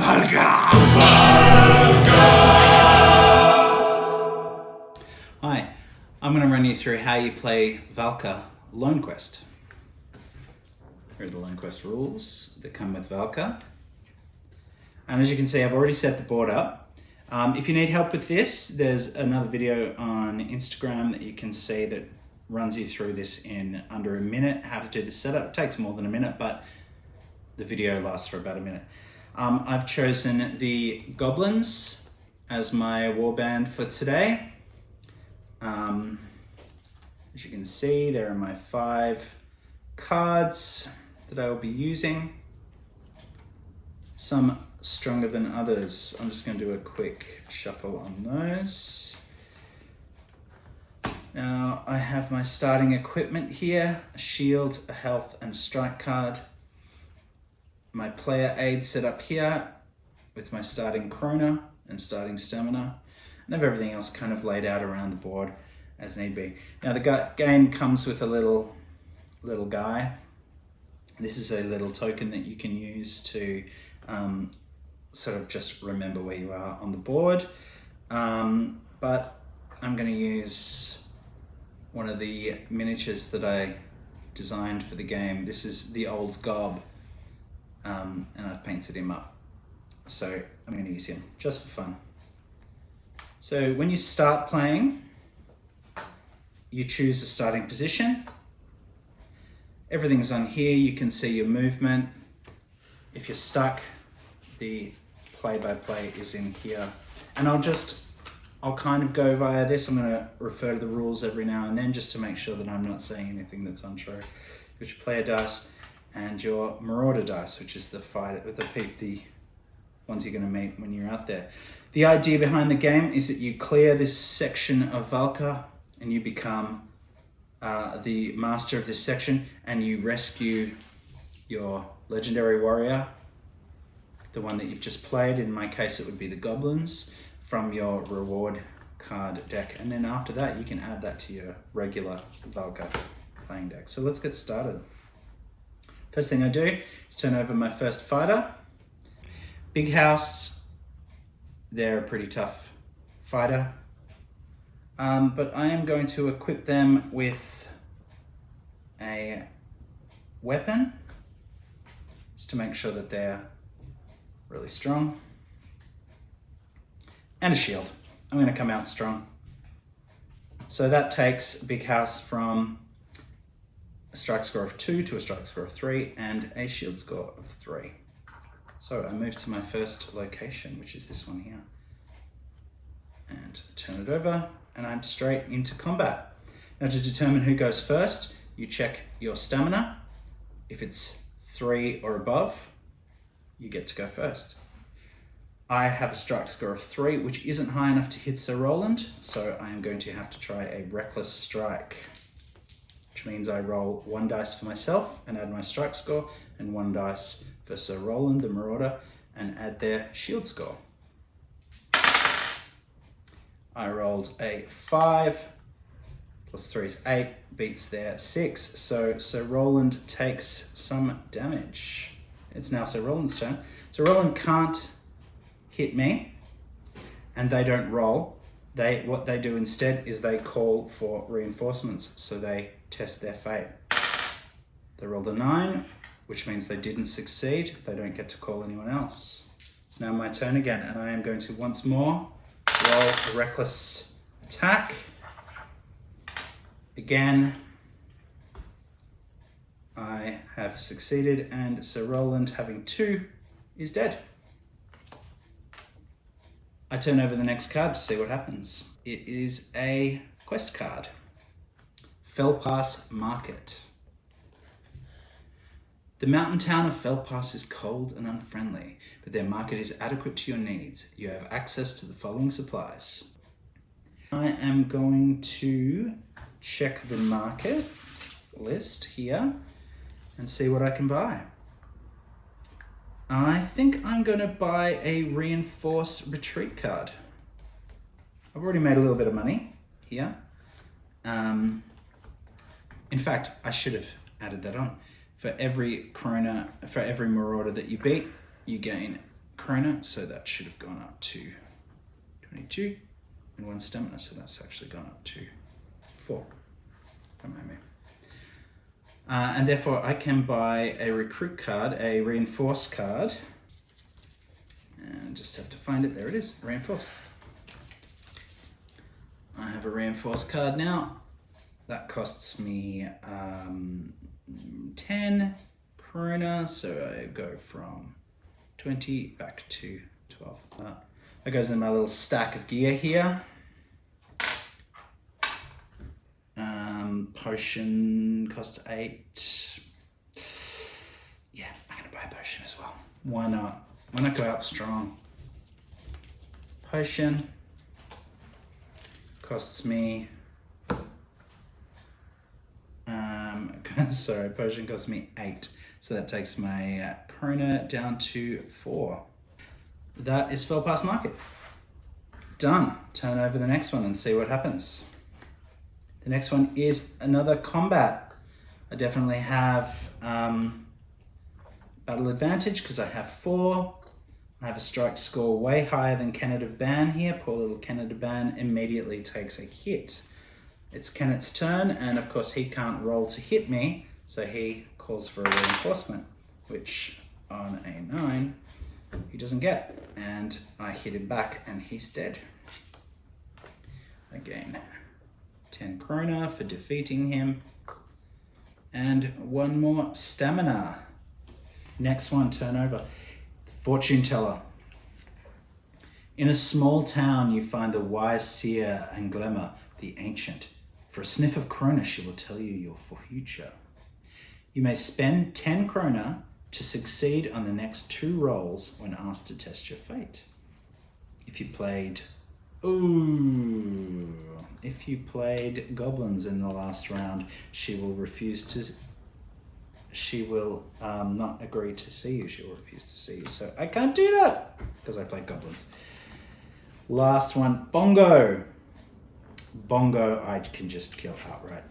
Vàlka! Hi, I'm going to run you through how you play Vàlka Lonequest. Here are the Lonequest rules that come with Vàlka. And as you can see, I've already set the board up. If you need help with this, there's another video on Instagram that you can see that runs you through this in under a minute, how to do the setup. It takes more than a minute, but the video lasts for about a minute. I've chosen the goblins as my warband for today. As you can see, there are my 5 cards that I will be using. Some stronger than others. I'm just going to do a quick shuffle on those. Now I have my starting equipment here, a shield, a health and a strike card. My player aid set up here with my starting Krona and starting stamina. And I have everything else kind of laid out around the board as need be. Now the game comes with a little guy. This is a little token that you can use to sort of just remember where you are on the board. But I'm going to use one of the miniatures that I designed for the game. This is the old Gob, and I've painted him up. So I'm going to use him just for fun. So when you start playing, you choose a starting position. Everything's on here. You can see your movement. If you're stuck, the play-by-play is in here. And I'll kind of go via this. I'm going to refer to the rules every now and then just to make sure that I'm not saying anything that's untrue. Which your player dice and your marauder dice, which is the ones you're going to meet when you're out there. The idea behind the game is that you clear this section of Vàlka and you become the master of this section, and you rescue your legendary warrior, the one that you've just played. In my case, it would be the goblins, from your reward card deck. And then after that, you can add that to your regular Vàlka playing deck. So let's get started. First thing I do is turn over my first fighter. Big House, they're a pretty tough fighter. But I am going to equip them with a weapon, just to make sure that they're really strong. And a shield. I'm going to come out strong. So that takes Big House from a strike score of 2 to a strike score of 3 and a shield score of 3. So I move to my first location, which is this one here. And turn it over, and I'm straight into combat. Now to determine who goes first, you check your stamina. If it's 3 or above, you get to go first. I have a strike score of 3, which isn't high enough to hit Sir Roland, so I am going to have to try a reckless strike, which means I roll 1 dice for myself and add my strike score, and 1 dice for Sir Roland, the Marauder, and add their shield score. I rolled a 5, plus 3 is 8, beats their 6, so Sir Roland takes some damage. It's now Sir Roland's turn. Sir Roland can't hit me, and they don't roll. What they do instead is they call for reinforcements, so they test their fate. They rolled a 9, which means they didn't succeed. They don't get to call anyone else. It's now my turn again, and I am going to once more roll a reckless attack. Again, I have succeeded, and Sir Roland, having 2, is dead. I turn over the next card to see what happens. It is a quest card. Fellpass Market. The mountain town of Fellpass is cold and unfriendly, but their market is adequate to your needs. You have access to the following supplies. I am going to check the market list here and see what I can buy. I think I'm going to buy a reinforce retreat card. I've already made a little bit of money here. In fact, I should have added that on. For every Krona, for every Marauder that you beat, you gain krona, so that should have gone up to 22, and 1 stamina, so that's actually gone up to 4. Remind me. And therefore I can buy a recruit card, a reinforce card, and just have to find it. There it is, reinforce. I have a reinforce card now. That costs me 10 krona, so I go from 20 back to 12. That goes in my little stack of gear here. Potion costs 8. Yeah, I'm gonna buy a potion as well. Why not? Why not go out strong? Potion costs me, sorry, potion costs me 8. So that takes my krona down to 4. That is Fell Past Market. Done. Turn over the next one and see what happens. The next one is another combat. I definitely have battle advantage because I have 4. I have a strike score way higher than Kenneth of Ban here. Poor little Kenneth of Ban immediately takes a hit. It's Kenneth's turn, and of course he can't roll to hit me, so he calls for a reinforcement, which on a 9 he doesn't get. And I hit him back and he's dead. Again. 10 krona for defeating him, and 1 more stamina. Next one, turn over. Fortune teller. In a small town you find the wise seer Anglema, the ancient. For a sniff of krona she will tell you your future. You may spend 10 krona to succeed on the next 2 rolls when asked to test your fate. If you played goblins in the last round, she will not agree to see you. She will refuse to see you. So I can't do that because I played goblins. Last one, Bongo. Bongo, I can just kill outright.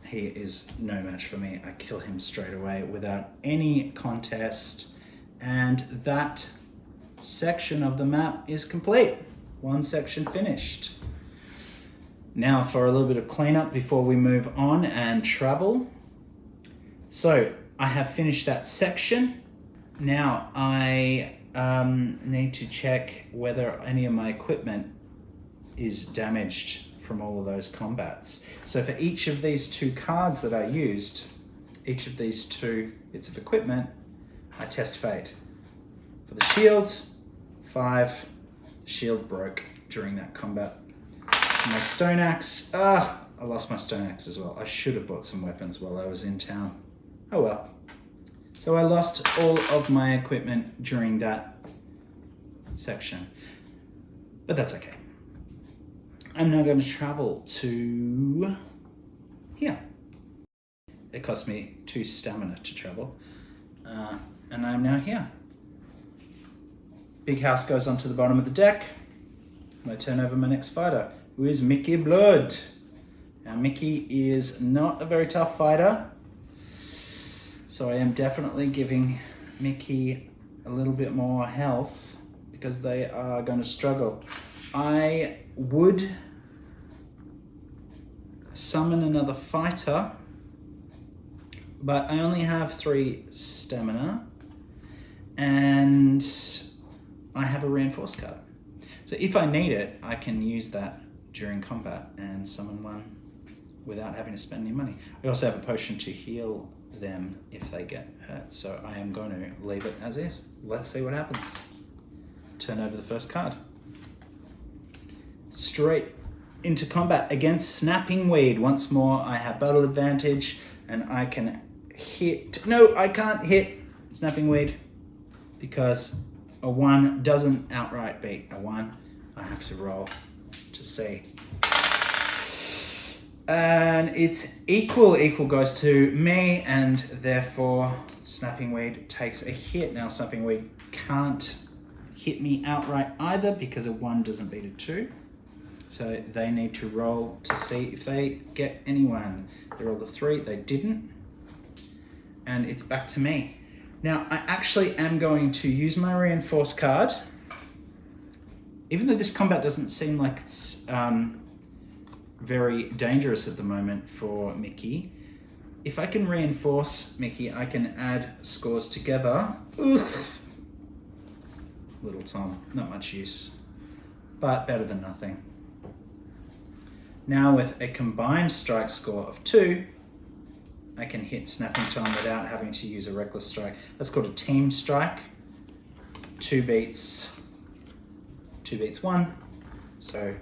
He is no match for me. I kill him straight away without any contest. And that section of the map is complete. 1 section finished. Now for a little bit of cleanup before we move on and travel. So I have finished that section. Now I need to check whether any of my equipment is damaged from all of those combats. So for each of these 2 cards that I used, each of these 2 bits of equipment, I test fate. For the shield, 5, the shield broke during that combat. My stone axe, I lost my stone axe as well. I should have bought some weapons while I was in town. Oh well. So I lost all of my equipment during that section, but that's okay. I'm now going to travel to here. It cost me 2 stamina to travel, and I'm now here. Big house goes onto the bottom of the deck, and I turn over my next fighter, who is Mickey Blood. Now Mickey is not a very tough fighter, so I am definitely giving Mickey a little bit more health because they are going to struggle. I would summon another fighter, but I only have 3 stamina and I have a reinforced card. So if I need it, I can use that during combat and summon one without having to spend any money. I also have a potion to heal them if they get hurt, so I am going to leave it as is. Let's see what happens. Turn over the first card. Straight into combat against Snapping Weed. Once more, I have battle advantage and I can hit. No, I can't hit Snapping Weed because a 1 doesn't outright beat a 1. I have to roll to see. And it's equal. Equal goes to me, and therefore Snapping Weed takes a hit. Now Snapping Weed can't hit me outright either because a 1 doesn't beat a 2. So they need to roll to see if they get anyone. They rolled a 3, they didn't. And it's back to me. Now, I actually am going to use my reinforced card. Even though this combat doesn't seem like it's very dangerous at the moment for Mickey, if I can reinforce Mickey, I can add scores together. Oof. Little Tom, not much use, but better than nothing. Now with a combined strike score of 2, I can hit Snapping Tom without having to use a reckless strike. That's called a team strike. 2 beats 1. So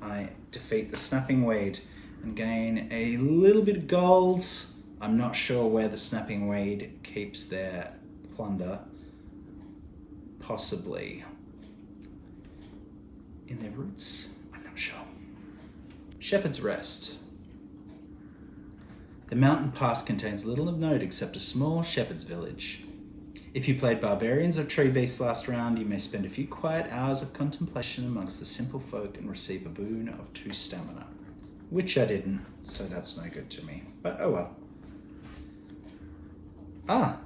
I defeat the Snapping Weed and gain a little bit of gold. I'm not sure where the Snapping Weed keeps their plunder. Possibly in their roots. I'm not sure. Shepherd's Rest. The mountain pass contains little of note except a small shepherd's village. If you played Barbarians or Tree Beasts last round, you may spend a few quiet hours of contemplation amongst the simple folk and receive a boon of 2 stamina. Which I didn't, so that's no good to me. But oh well. Ah,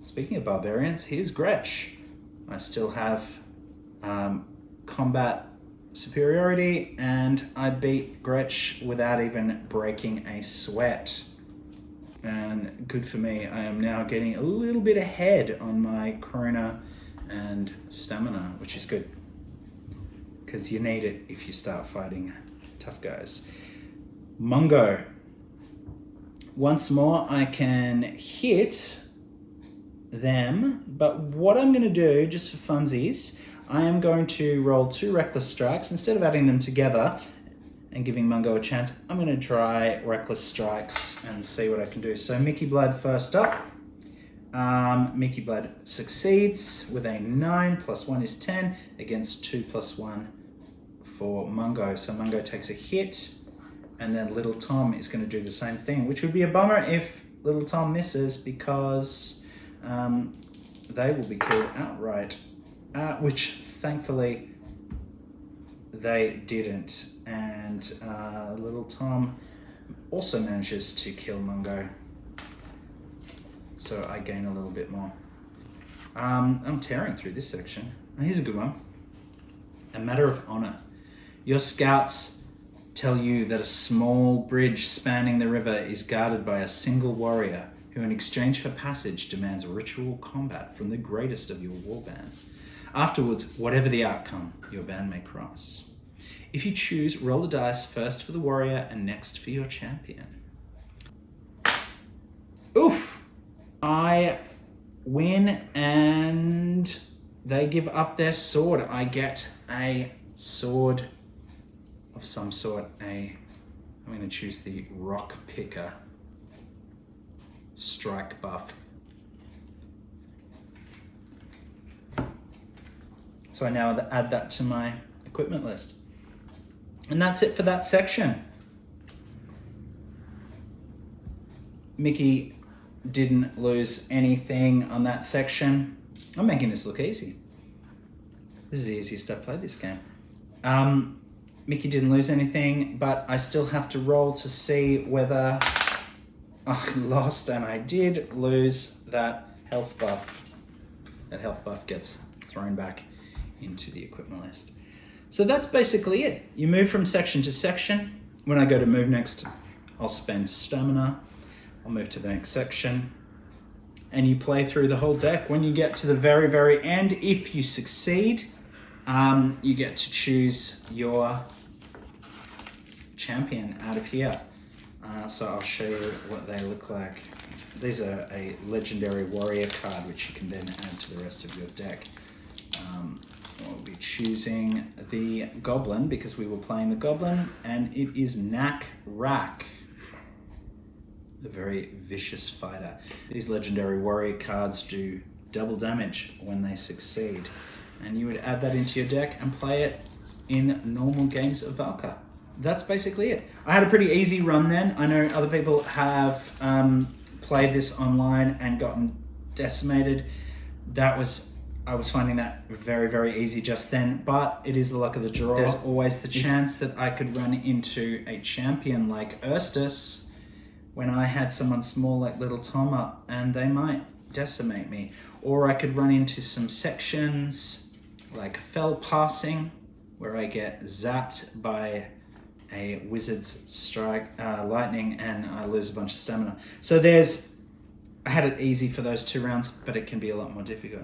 speaking of Barbarians, here's Gretsch. I still have combat superiority, and I beat Gretsch without even breaking a sweat. And good for me, I am now getting a little bit ahead on my Krona and stamina, which is good, because you need it if you start fighting tough guys. Mungo. Once more, I can hit them, but what I'm going to do, just for funsies, I am going to roll 2 reckless strikes. Instead of adding them together and giving Mungo a chance, I'm going to try reckless strikes and see what I can do. So Mickey Blood first up. Mickey Blood succeeds with a 9, plus 1 is 10, against 2 plus 1 for Mungo. So Mungo takes a hit, and then Little Tom is going to do the same thing, which would be a bummer if Little Tom misses, because they will be killed outright, which thankfully they didn't. And Little Tom also manages to kill Mungo, so I gain a little bit more. I'm tearing through this section. Here's a good one. A matter of honor. Your scouts tell you that a small bridge spanning the river is guarded by a single warrior who, in exchange for passage, demands ritual combat from the greatest of your war band. Afterwards, whatever the outcome, your band may cross. If you choose, roll the dice first for the warrior and next for your champion. Oof! I win and they give up their sword. I get a sword of some sort. I'm going to choose the Rock Picker strike buff. So I now add that to my equipment list. And that's it for that section. Mickey didn't lose anything on that section. I'm making this look easy. This is the easiest I've played this game. Mickey didn't lose anything, but I still have to roll to see whether I lost, and I did lose that health buff. That health buff gets thrown back into the equipment list. So that's basically it. You move from section to section. When I go to move next, I'll spend stamina. I'll move to the next section. And you play through the whole deck. When you get to the very, very end, if you succeed, you get to choose your champion out of here. So I'll show you what they look like. These are a legendary warrior card, which you can then add to the rest of your deck. We'll be choosing the Goblin because we were playing the Goblin, and it is Knack Rack, a very vicious fighter. These legendary warrior cards do double damage when they succeed, and you would add that into your deck and play it in normal games of Vàlka. That's basically it. I had a pretty easy run then. I know other people have played this online and gotten decimated. I was finding that very, very easy just then, but it is the luck of the draw. There's always the chance that I could run into a champion like Eustace when I had someone small like Little Tom up, and they might decimate me. Or I could run into some sections like fell passing, where I get zapped by a wizard's strike, lightning, and I lose a bunch of stamina. So I had it easy for those 2 rounds, but it can be a lot more difficult.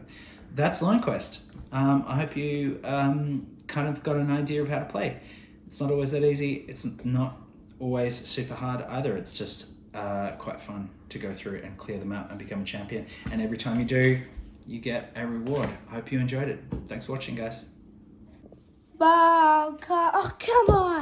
That's Lonequest. I hope you kind of got an idea of how to play. It's not always that easy. It's not always super hard either. It's just quite fun to go through and clear the map and become a champion. And every time you do, you get a reward. I hope you enjoyed it. Thanks for watching, guys. Vàlka, oh come on!